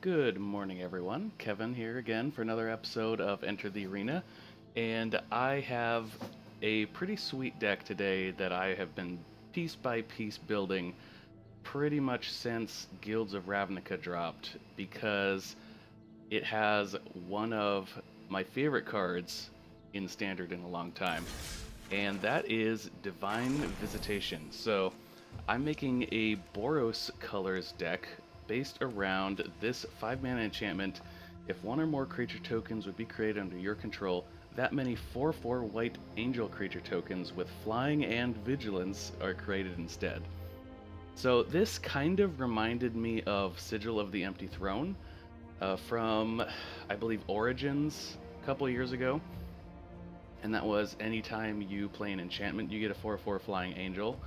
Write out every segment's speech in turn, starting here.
Good morning, everyone. Kevin here again for another episode of Enter the Arena, and I have a pretty sweet deck today that I have been piece by piece building pretty much since Guilds of Ravnica dropped because it has one of my favorite cards in Standard in a long time, and that is Divine Visitation. So I'm making a Boros colors deck based around this 5-mana enchantment. If one or more creature tokens would be created under your control, that many 4/4 white angel creature tokens with flying and vigilance are created instead. So this kind of reminded me of Sigil of the Empty Throne from, I believe, Origins a couple years ago. And that was anytime you play an enchantment, you get a 4/4 flying angel.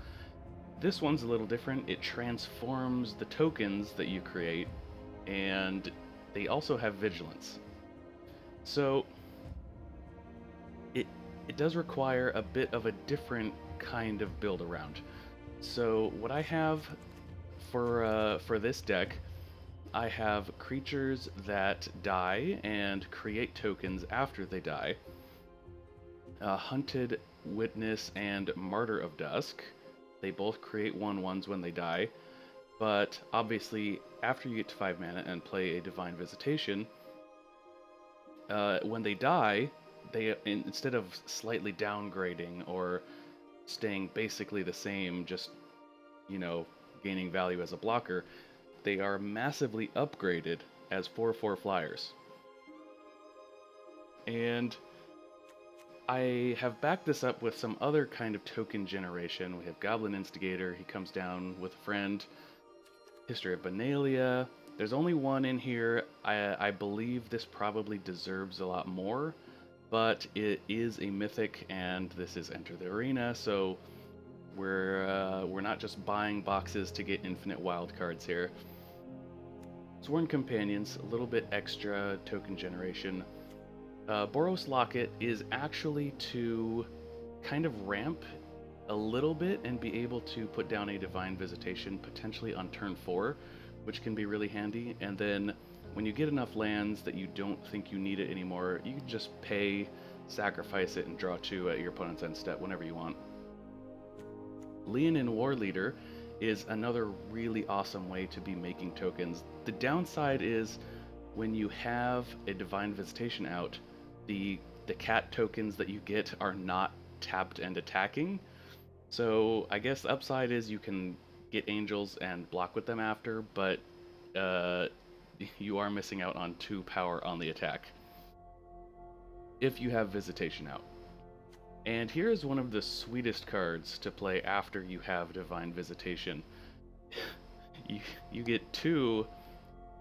This one's a little different. It transforms the tokens that you create, and they also have vigilance. So it does require a bit of a different kind of build around. So what I have for this deck, I have creatures that die and create tokens after they die. Hunted Witness and Martyr of Dusk. They both create 1/1s when they die, but obviously after you get to 5 mana and play a Divine Visitation, when they die, they instead of slightly downgrading or staying basically the same, just, gaining value as a blocker, they are massively upgraded as 4/4 flyers. And I have backed this up with some other kind of token generation. We have Goblin Instigator, he comes down with a friend. History of Benalia. There's only one in here. I believe this probably deserves a lot more, but it is a mythic, and this is Enter the Arena, so we're not just buying boxes to get infinite wildcards here. Sworn Companions, a little bit extra token generation. Boros Locket is actually to kind of ramp a little bit and be able to put down a Divine Visitation potentially on turn 4, which can be really handy. And then when you get enough lands that you don't think you need it anymore, you can just pay, sacrifice it, and draw 2 at your opponent's end step whenever you want. Leonin War Leader is another really awesome way to be making tokens. The downside is when you have a Divine Visitation out, the cat tokens that you get are not tapped and attacking. So I guess the upside is you can get angels and block with them after, but you are missing out on 2 power on the attack if you have Visitation out. And here is one of the sweetest cards to play after you have Divine Visitation. you get 2.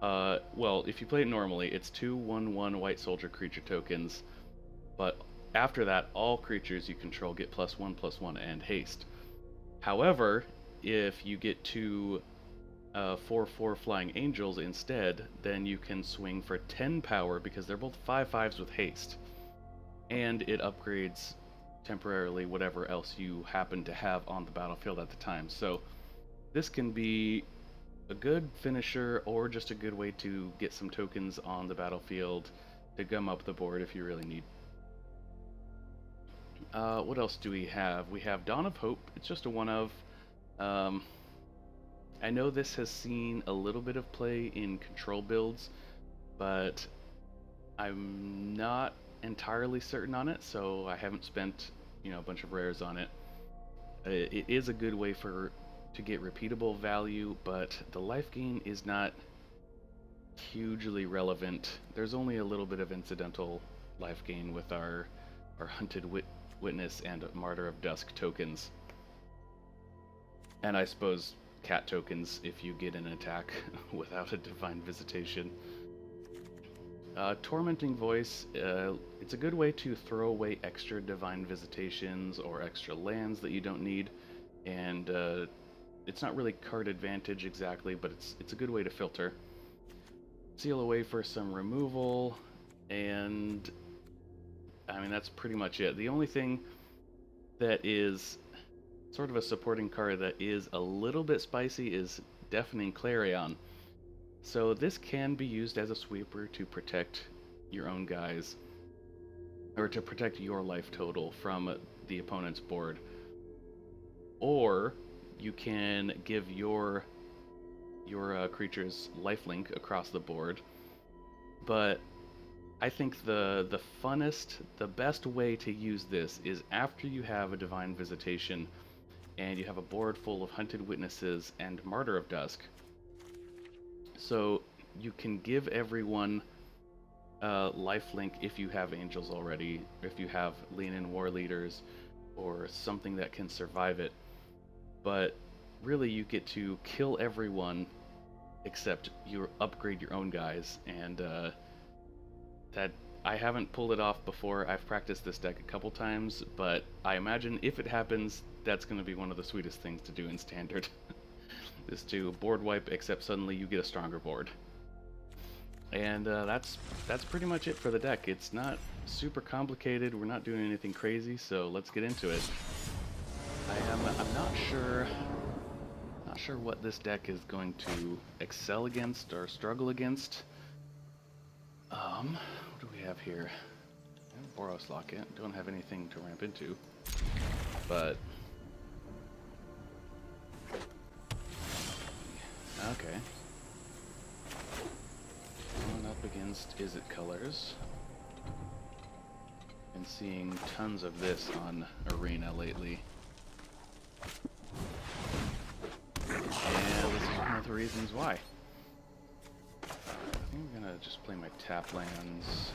Well, if you play it normally, it's 2 1/1 white soldier creature tokens, but after that, all creatures you control get +1/+1 and haste. However, if you get 2 4/4 flying angels instead, then you can swing for 10 power because they're both 5/5s with haste, and it upgrades temporarily whatever else you happen to have on the battlefield at the time. So this can be a good finisher or just a good way to get some tokens on the battlefield to gum up the board if you really need. What else do we have? We have Dawn of Hope. It's just a one of. I know this has seen a little bit of play in control builds, but I'm not entirely certain on it, so I haven't spent a bunch of rares on it. It is a good way to get repeatable value, but the life gain is not hugely relevant. There's only a little bit of incidental life gain with our Hunted Witness and Martyr of Dusk tokens. And I suppose cat tokens if you get an attack without a Divine Visitation. Tormenting Voice, it's a good way to throw away extra Divine Visitations or extra lands that you don't need, and it's not really card advantage exactly, but it's a good way to filter. Seal away for some removal, and I mean that's pretty much it. The only thing that is sort of a supporting card that is a little bit spicy is Deafening Clarion. So this can be used as a sweeper to protect your own guys, or to protect your life total from the opponent's board. Or you can give your creatures lifelink across the board. But I think the funnest, the best way to use this is after you have a Divine Visitation and you have a board full of Hunted Witnesses and Martyr of Dusk. So you can give everyone lifelink if you have angels already, if you have Leonin War Leaders, or something that can survive it. But really you get to kill everyone except you upgrade your own guys, and that I haven't pulled it off before. I've practiced this deck a couple times, but I imagine if it happens, that's going to be one of the sweetest things to do in Standard. Is to board wipe, except suddenly you get a stronger board. And that's pretty much it for the deck. It's not super complicated. We're not doing anything crazy, so let's get into it. I'm not sure what this deck is going to excel against or struggle against. What do we have here? Boros Locket. Don't have anything to ramp into, but okay. Going up against Is It Colors. Been seeing tons of this on Arena lately. And this is one of the reasons why. I think I'm gonna just play my tap lands.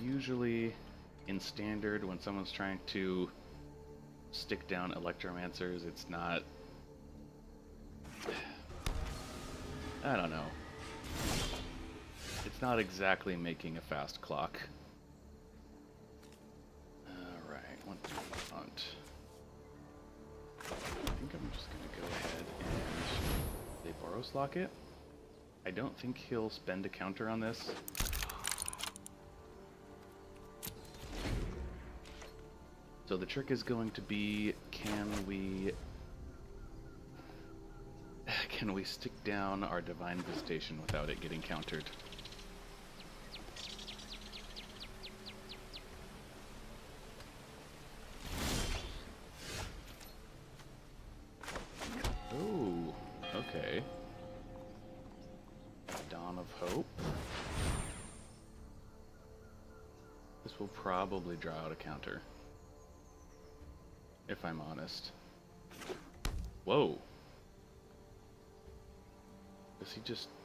Usually in Standard, when someone's trying to stick down Electromancers, it's not... I don't know. It's not exactly making a fast clock. Alright, one font. I think I'm just gonna go ahead and play Boros Locket. I don't think he'll spend a counter on this. So the trick is going to be, can we stick down our Divine Visitation without it getting countered? Oh, okay. Dawn of Hope. This will probably draw out a counter, if I'm honest. Whoa.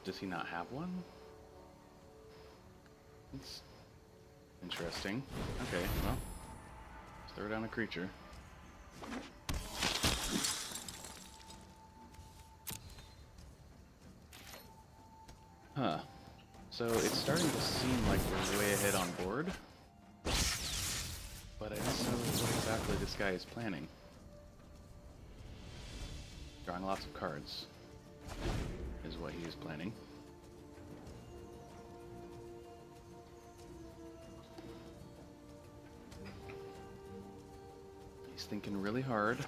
Does he not have one? It's interesting. Okay, well, let's throw down a creature. Huh. So it's starting to seem like we're way ahead on board, but I don't know what exactly this guy is planning. Drawing lots of cards is what he is planning. He's thinking really hard.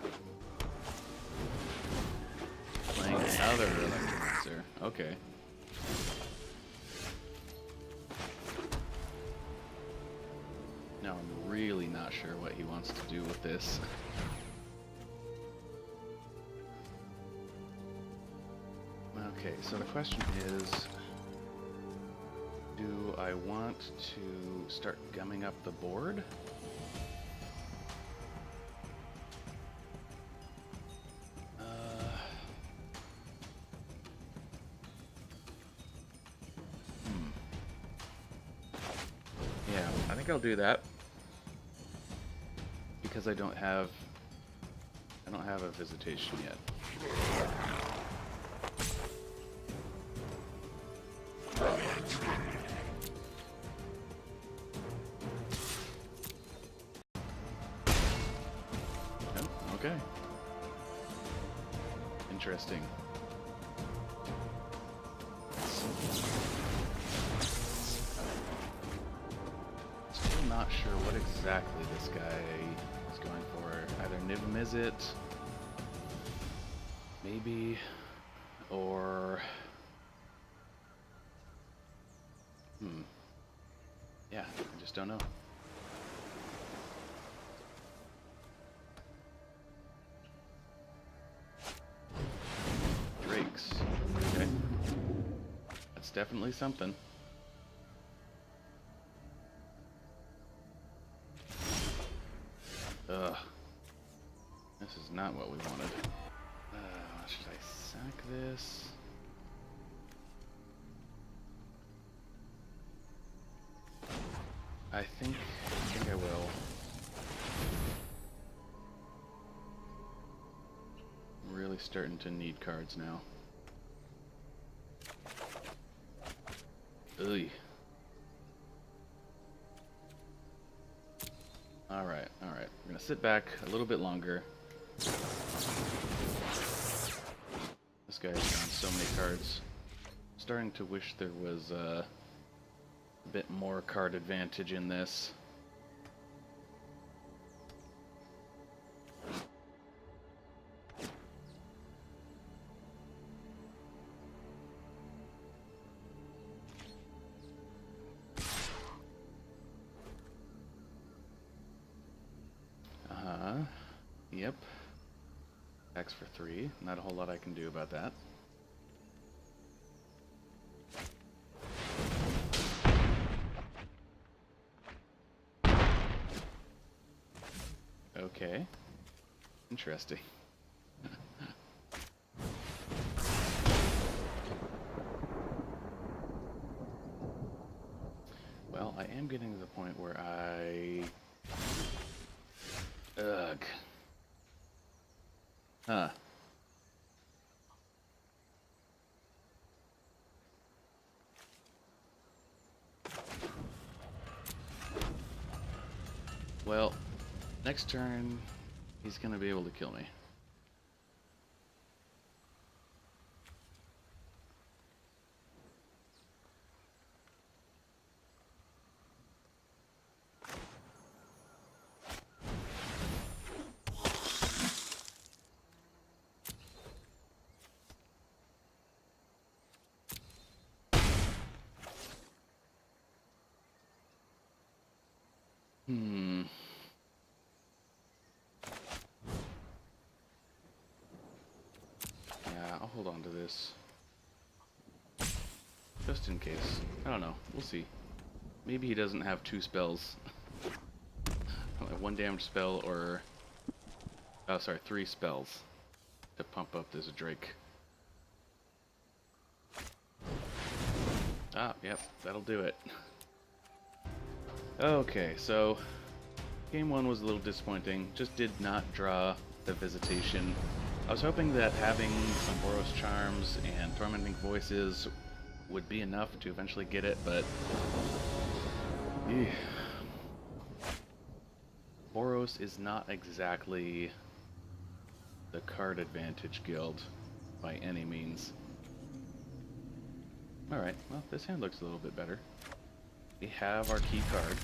Playing another Electromancer. Okay. Now I'm really not sure what he wants to do with this. Okay, so the question is, do I want to start gumming up the board? Yeah, I think I'll do that because I don't have a Visitation yet. Okay. Interesting. Still not sure what exactly this guy is going for. Either Niv Mizzet, maybe Or... Yeah, I just don't know. Drakes. Okay. That's definitely something. Ugh. This is not what we wanted. Should I sack this? I think I will. I'm really starting to need cards now. Ugh. Alright. We're gonna sit back a little bit longer. This guy's on so many cards. Starting to wish there was a bit more card advantage in this. Yep. X for 3. Not a whole lot I can do about that. Okay. Interesting. Well, I am getting to the point where I... Ugh. Huh. Well, next turn, he's gonna be able to kill me. Yeah, I'll hold on to this. Just in case. I don't know. We'll see. Maybe he doesn't have 2 spells. Like 1 damage spell or... Oh, sorry, 3 spells to pump up this Drake. Ah, yep, that'll do it. Okay, so game 1 was a little disappointing. Just did not draw the Visitation. I was hoping that having some Boros Charms and Tormenting Voices would be enough to eventually get it, but... Boros is not exactly the card advantage guild by any means. Alright, well, this hand looks a little bit better. We have our key card.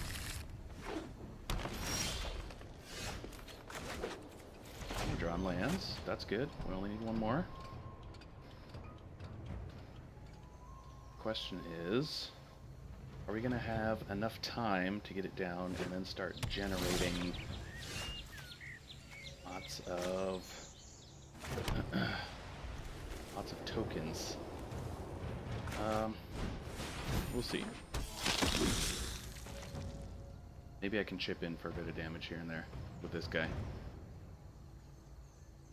Drawn lands, that's good. We only need 1 more. Question is, are we going to have enough time to get it down and then start generating lots of tokens? We'll see. Maybe I can chip in for a bit of damage here and there with this guy.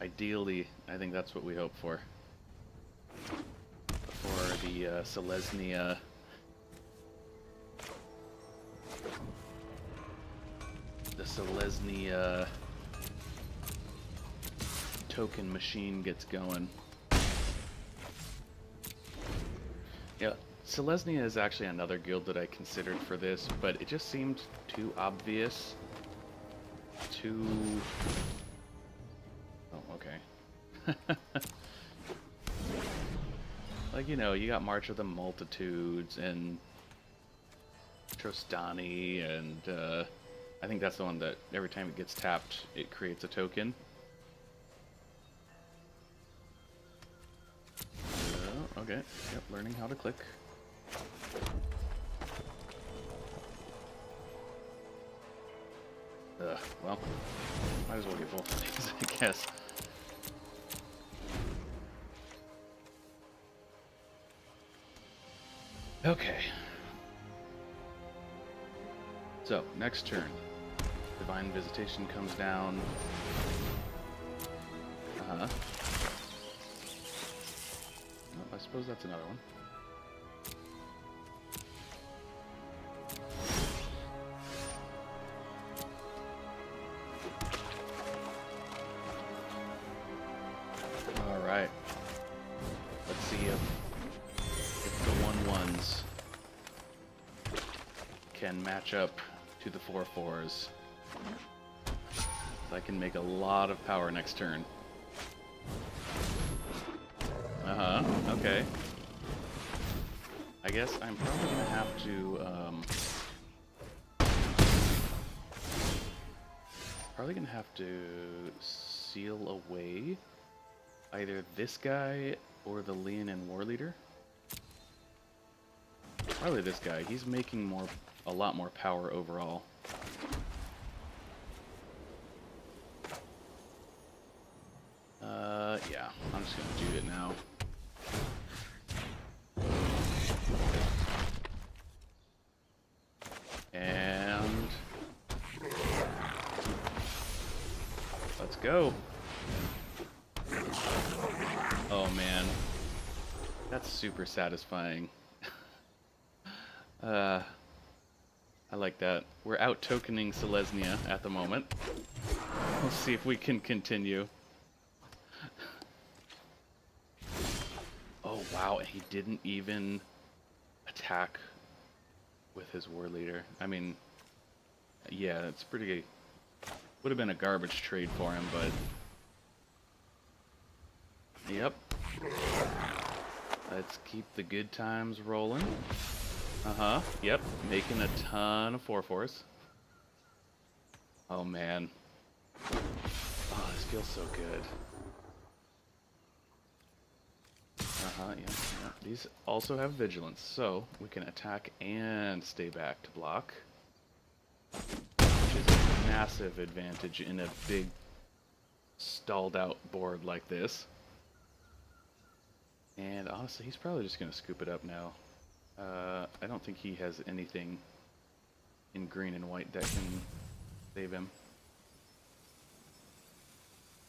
Ideally, I think that's what we hope for. For the Selesnya token machine gets going. Yeah, Selesnya is actually another guild that I considered for this, but it just seemed too obvious. Too... Oh, okay. Like, you know, you got March of the Multitudes and Trostani, and I think that's the one that every time it gets tapped, it creates a token. Okay. Yep, learning how to click. Well, might as well get both of these, I guess. Okay. So, next turn. Divine Visitation comes down. Uh-huh. Oh, I suppose that's another one. Alright. Let's see if the 1/1s can match up to the 4/4s. I can make a lot of power next turn. Uh-huh, okay. I guess I'm probably gonna have to seal away either this guy or the Leonin War Leader. Probably this guy. He's making a lot more power overall. Yeah, I'm just gonna do it now. And let's go. Oh man, that's super satisfying. I like that. We're out tokening Selesnya at the moment. We'll see if we can continue. Oh wow, he didn't even attack with his war leader. I mean, yeah, it's pretty... would have been a garbage trade for him, but... Yep. Let's keep the good times rolling. Uh-huh, yep, making a ton of 4/4s. Oh man. Oh, this feels so good. Uh-huh, yeah. These also have vigilance, so we can attack and stay back to block. Which is a massive advantage in a big, stalled out board like this. And honestly, he's probably just going to scoop it up now. I don't think he has anything in green and white that can save him.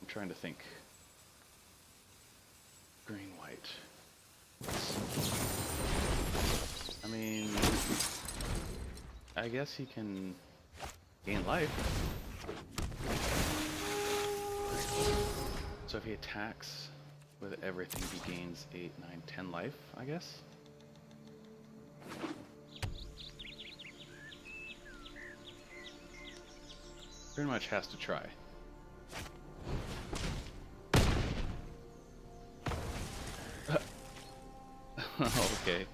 I'm trying to think. Green, white. I mean, I guess he can gain life. So if he attacks with everything, he gains 8, 9, 10 life, I guess. Pretty much has to try. Okay.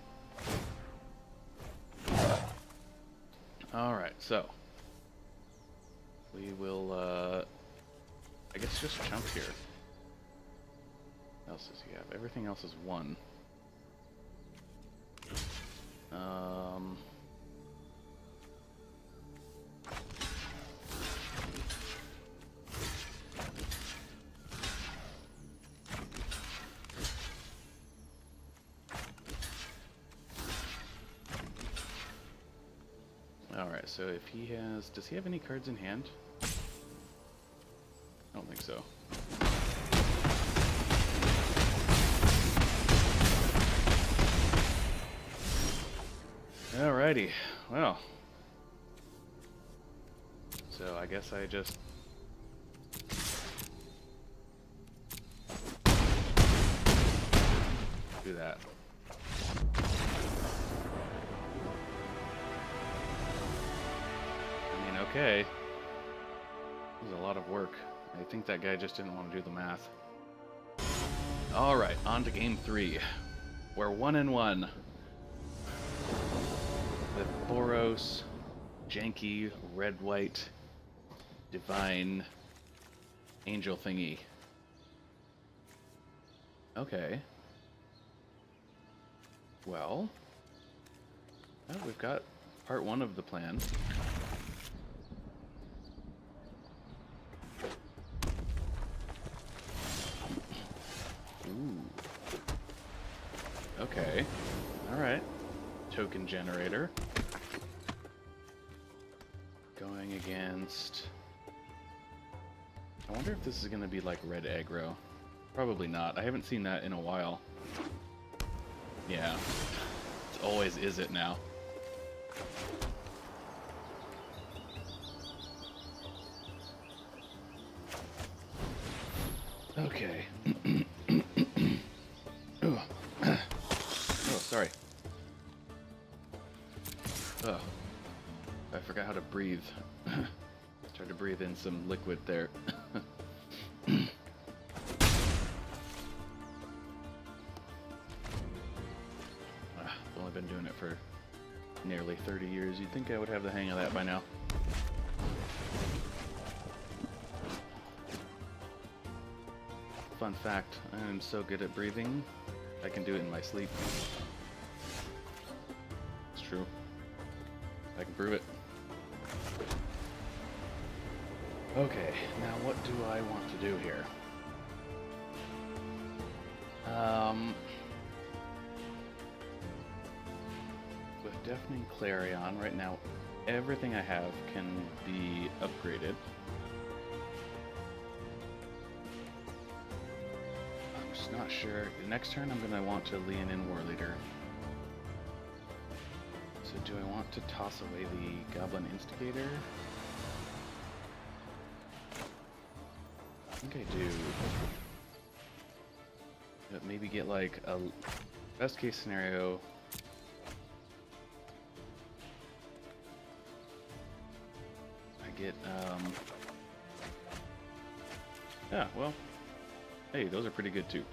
Alright, so we will I guess just jump here. What else does he have? Everything else is 1. Alright, so if he has... does he have any cards in hand? I don't think so. Alrighty, well. So I guess I just... do that. Okay. This is a lot of work. I think that guy just didn't want to do the math. Alright, on to game 3. We're 1-1. With Boros, janky, red-white, divine, angel thingy. Okay. Well, we've got part one of the plan. Ooh. Okay. Alright. Token generator. Going against... I wonder if this is going to be like red aggro. Probably not. I haven't seen that in a while. Yeah. It's always is it now. Okay. Oh, sorry. Oh, I forgot how to breathe. Tried to breathe in some liquid there. I've only been doing it for nearly 30 years. You'd think I would have the hang of that by now. Fun fact, I'm so good at breathing, I can do it in my sleep. It's true. I can prove it. Okay, now what do I want to do here? With Deafening Clarion, right now, everything I have can be upgraded. I'm just not sure. Next turn, I'm going to want to lean in War Leader. So do I want to toss away the Goblin Instigator? I think I do. But maybe get like a best case scenario. I get yeah, well, hey, those are pretty good too.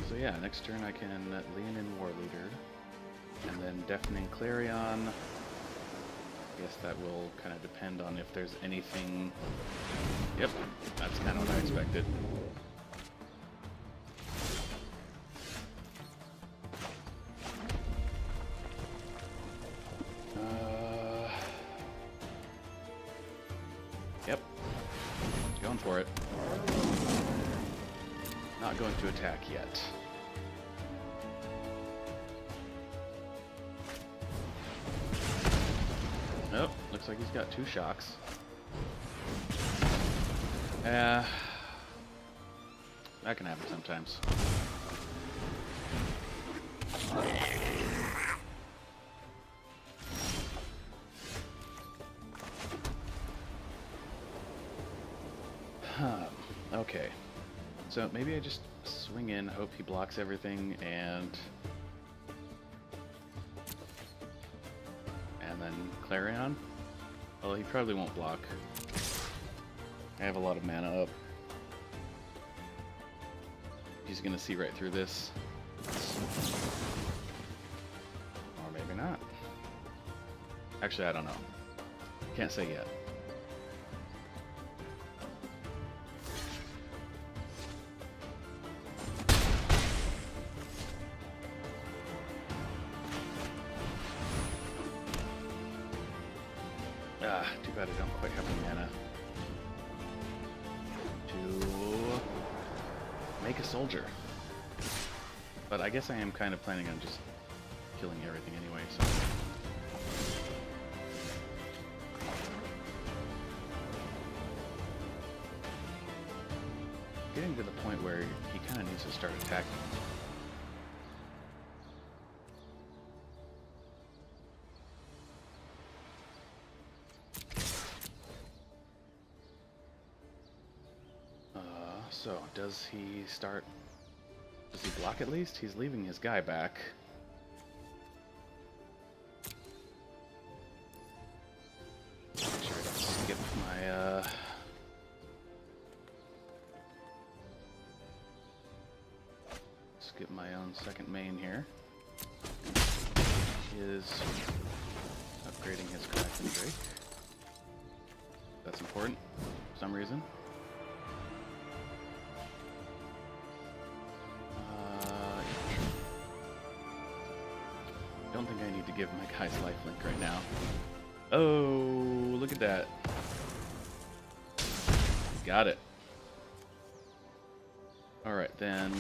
So yeah, next turn I can lean in War Leader, and then Deafening Clarion. I guess that will kind of depend on if there's anything. Yep, that's kind of what I expected. Yep, going for it. Not going to attack yet. Nope, looks like he's got 2 shocks. That can happen sometimes. Okay. So maybe I just swing in, hope he blocks everything, and then Clarion. Well, he probably won't block. I have a lot of mana up. He's gonna see right through this. Or maybe not. Actually, I don't know. Can't say yet. Too bad I don't quite have the mana to make a soldier. But I guess I am kind of planning on just killing everything anyway, so... Getting to the point where he kind of needs to start attacking. So, does he block at least? He's leaving his guy back. Make sure I don't skip my, skip my own second main here. He is upgrading his Kraken Drake. That's important for some reason. I don't think I need to give my guys lifelink right now. Oh, look at that. Got it. Alright, then I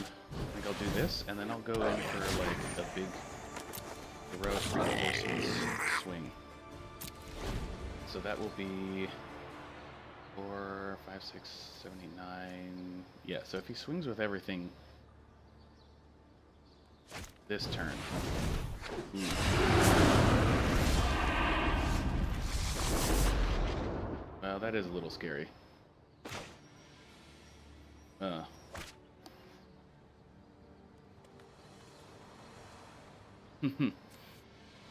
think I'll do this, and then I'll go in for like a big heroic reinforcements swing. So that will be 4, 5, 6, 7, 8, 9. Yeah, so if he swings with everything this turn. Well, that is a little scary.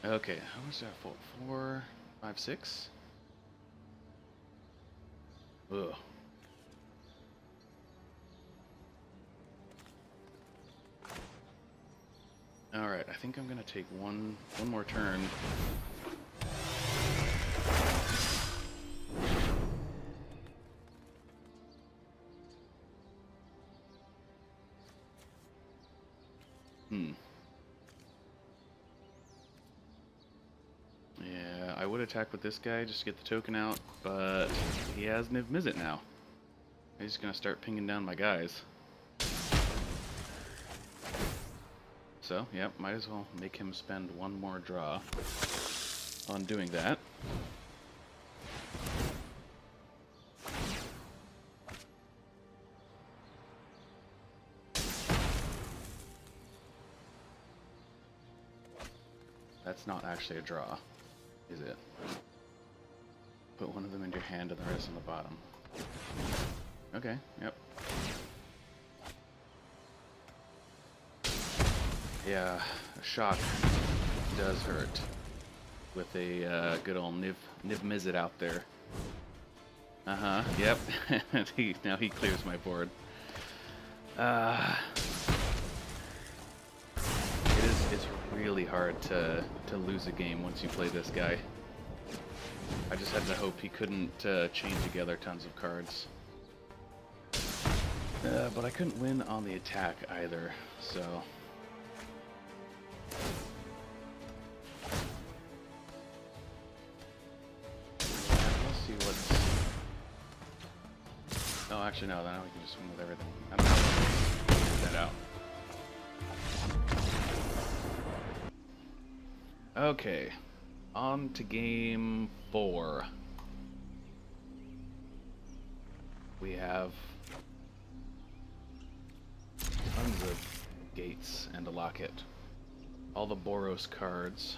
Okay, how much is that for? 4, 5, 6? Ugh. Alright, I think I'm gonna take one more turn. Yeah, I would attack with this guy just to get the token out, but he has Niv Mizzet now. He's just gonna start pinging down my guys. So, yep, might as well make him spend one more draw on doing that. That's not actually a draw, is it? Put one of them in your hand and the rest on the bottom. Okay, yep. Yeah, a shock does hurt with a good old Niv Mizzet out there. Uh-huh, yep. Now he clears my board. It's really hard to lose a game once you play this guy. I just had to hope he couldn't chain together tons of cards. But I couldn't win on the attack either, so... Let's see what's... Oh, actually no, now we can just swing with everything. I don't know how to figure that out. Okay, on to game 4. We have tons of gates and a locket. All the Boros cards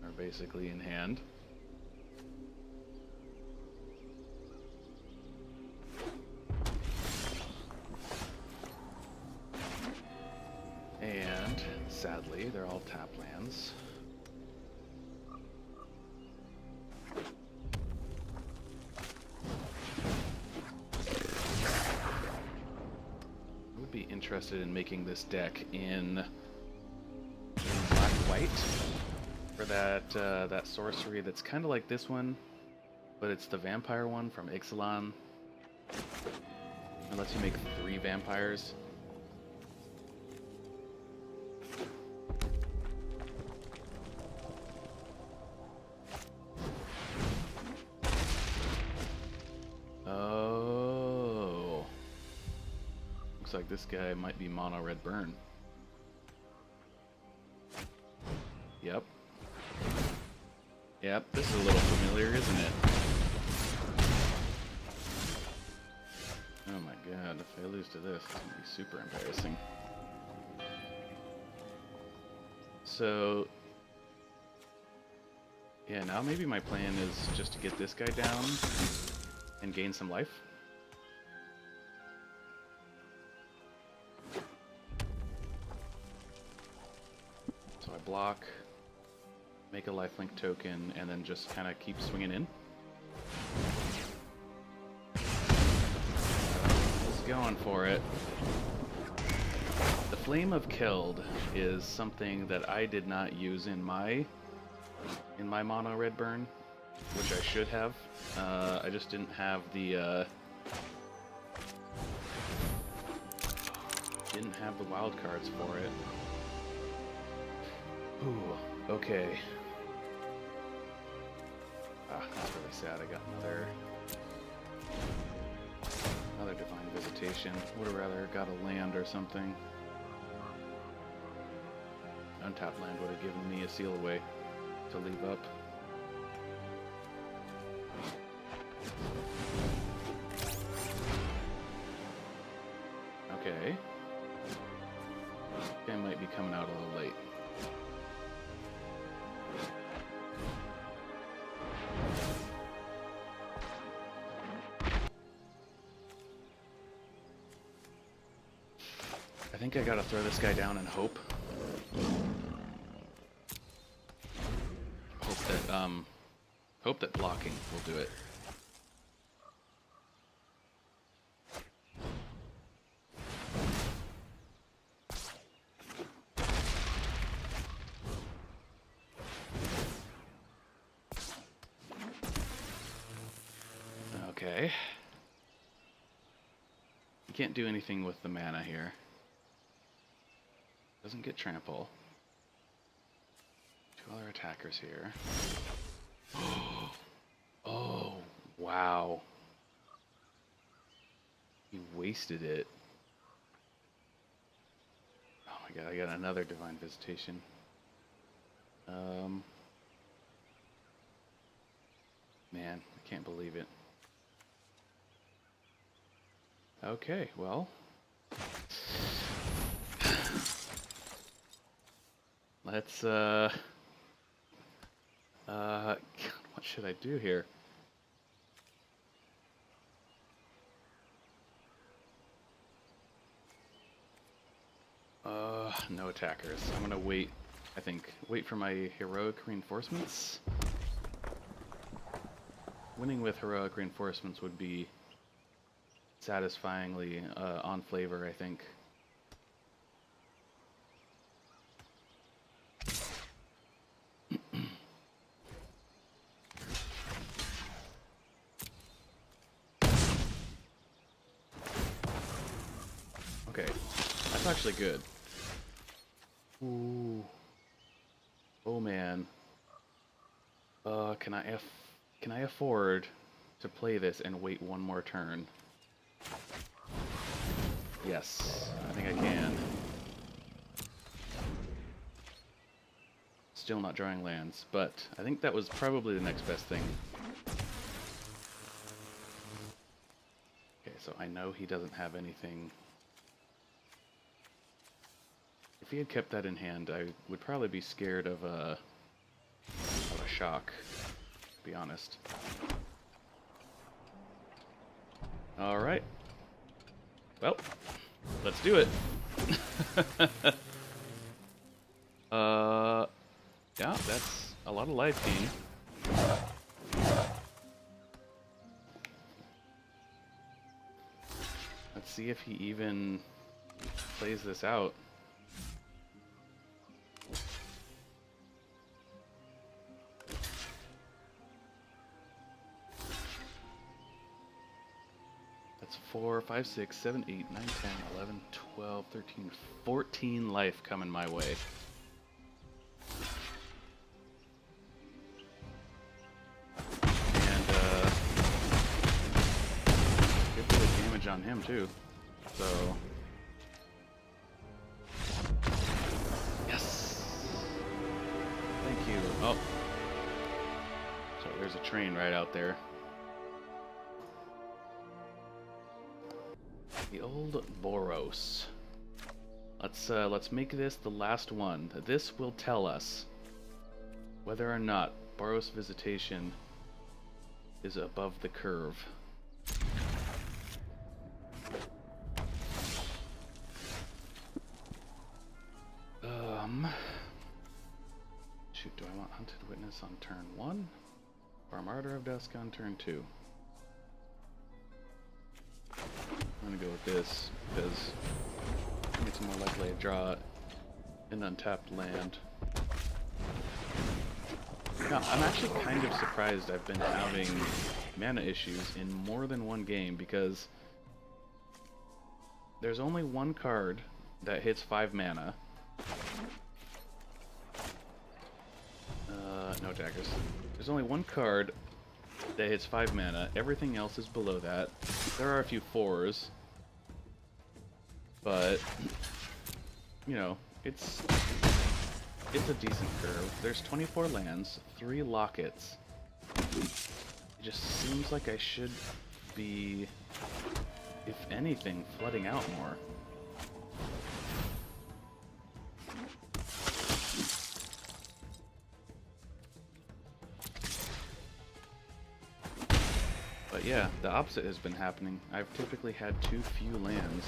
are basically in hand. And sadly, they're all tap lands. Be interested in making this deck in black-white for that sorcery that's kind of like this one, but it's the vampire one from Ixalan. It lets you make 3 vampires. Like this guy might be mono red burn. Yep. Yep, this is a little familiar, isn't it? Oh my god, if I lose to this, it's gonna be super embarrassing. So yeah, now maybe my plan is just to get this guy down and gain some life. Block, make a lifelink token, and then just kind of keep swinging in. Just going for it. The Flame of Keld is something that I did not use in my mono red burn. which I should have. I just didn't have the wild cards for it. Ooh, okay. That's really sad. I got another divine visitation. Would have rather got a land or something. Untapped land would have given me a seal away to leave up. Okay. I might be coming out a little late. I think I gotta throw this guy down and hope. Hope that blocking will do it. Okay. You can't do anything with the mana here. Doesn't get trample. Two other attackers here. Oh, wow. He wasted it. Oh my god, I got another divine visitation. Man, I can't believe it. Okay, well. Let's, what should I do here? No attackers. I'm gonna wait, I think. Wait for my heroic reinforcements. Winning with heroic reinforcements would be satisfyingly on flavor, I think. Okay, that's actually good. Ooh. Oh man. Can I afford to play this and wait one more turn? Yes, I think I can. Still not drawing lands, but I think that was probably the next best thing. Okay, so I know he doesn't have anything. If he had kept that in hand, I would probably be scared of a shock, to be honest. Alright. Well, let's do it. Yeah, that's a lot of life gain. Let's see if he even plays this out. That's 4, 5, 6, 7, 8, 9, 10, 11, 12, 13, 14 life coming my way. And good bit of damage on him too. So yes. Thank you. Oh. So there's a train right out there. The old Boros. Let's make this the last one. This will tell us whether or not Boros Visitation is above the curve. Shoot, do I want Hunted Witness on turn 1? Or Martyr of Dusk on turn 2? I'm gonna go with this because it's more likely to draw an untapped land. No, I'm actually kind of surprised I've been having mana issues in more than one game, because there's only one card that hits 5 mana. No daggers. There's only one card that hits 5 mana. Everything else is below that. There are a few 4s, but you know, it's a decent curve. There's 24 lands, 3 lockets. It just seems like I should be, if anything, flooding out more. But yeah, the opposite has been happening. I've typically had too few lands.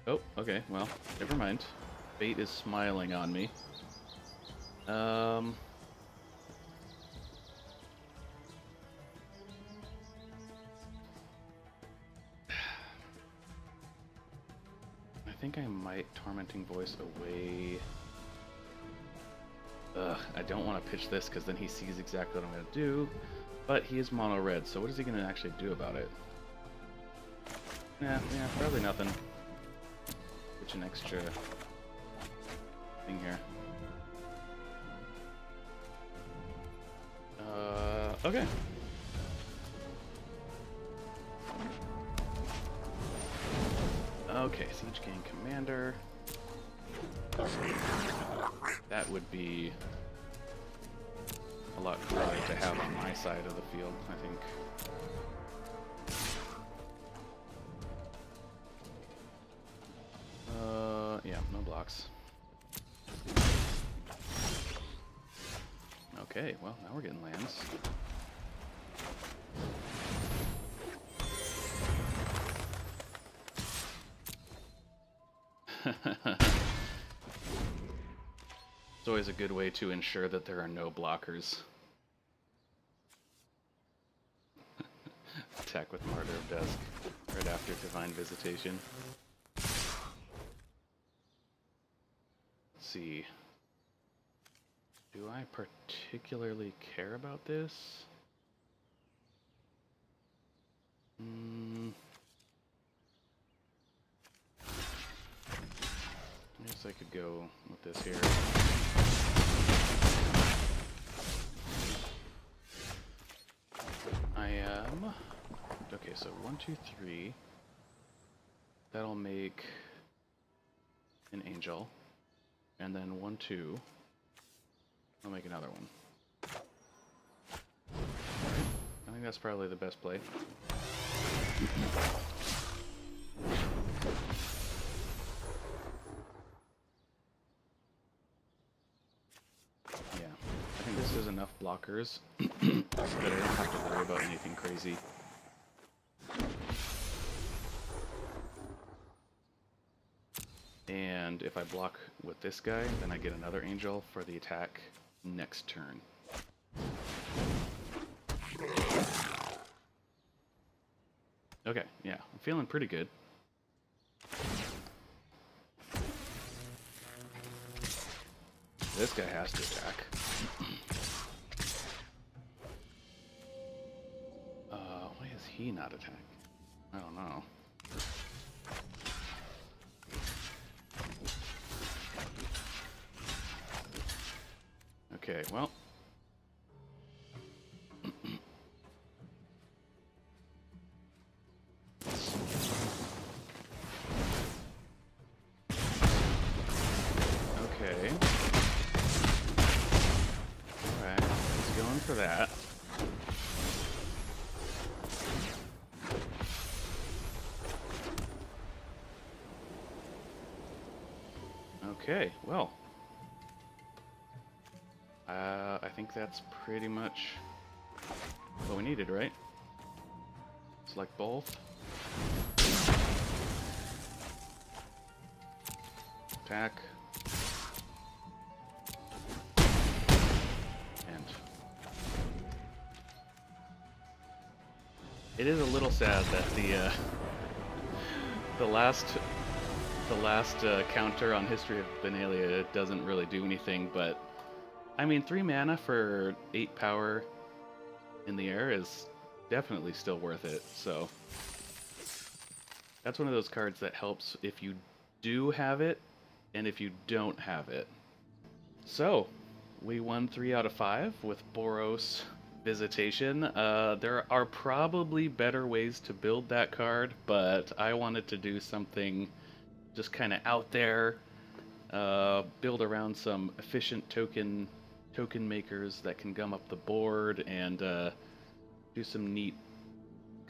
Oh, okay, well, never mind. Fate is smiling on me. I think I might Tormenting Voice away. I don't want to pitch this because then he sees exactly what I'm going to do. But he is mono red, so what is he going to actually do about it? Yeah, probably nothing. Pitch an extra thing here. Okay. Okay, Siege Gang Commander. That would be a lot cooler to have on my side of the field, I think. Yeah, no blocks. Okay, well, now we're getting lands. It's always a good way to ensure that there are no blockers. Attack with Martyr of Dusk right after Divine Visitation. Let's see. Do I particularly care about this? I guess I could go with this here. I am... Okay, so 1, 2, 3. That'll make an angel. And then 1, 2. I'll make another one. I think that's probably the best play. This is enough blockers that I don't have to worry about anything crazy. And if I block with this guy, then I get another angel for the attack next turn. Okay, yeah, I'm feeling pretty good. This guy has to attack. Why is he not attacking? I don't know. Okay, well. Okay. Alright, he's going for that. Okay, well. I think that's pretty much what we needed, right? Select both. Attack. And it is a little sad that the the last counter on History of Benalia, it doesn't really do anything, but I mean, 3 mana for 8 power in the air is definitely still worth it, so that's one of those cards that helps if you do have it and if you don't have it. So, we won 3 out of 5 with Boros Visitation. There are probably better ways to build that card, but I wanted to do something just kind of out there, build around some efficient token makers that can gum up the board and do some neat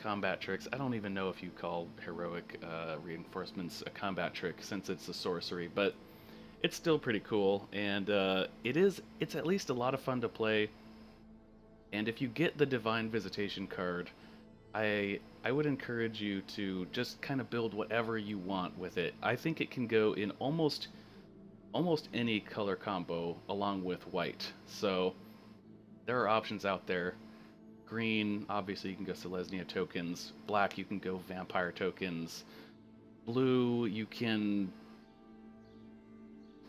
combat tricks. I don't even know if you call heroic reinforcements a combat trick since it's a sorcery, but it's still pretty cool, and it's at least a lot of fun to play. And if you get the Divine Visitation card, I would encourage you to just kind of build whatever you want with it. I think it can go in almost any color combo along with white. So there are options out there. Green, obviously you can go Selesnya tokens. Black, you can go vampire tokens. Blue, you can...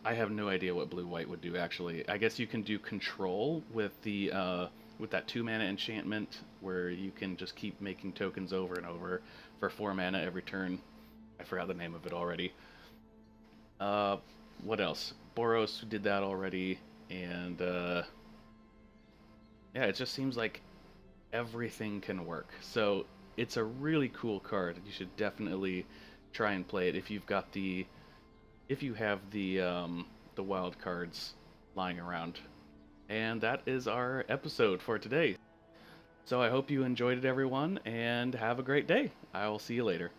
I have no idea what blue-white would do, actually. I guess you can do control with the with that 2 mana enchantment, where you can just keep making tokens over and over for 4 mana every turn. I forgot the name of it already. What else? Boros did that already, and yeah, it just seems like everything can work. So it's a really cool card. You should definitely try and play it if you've got if you have the wild cards lying around. And that is our episode for today. So I hope you enjoyed it, everyone, and have a great day. I will see you later.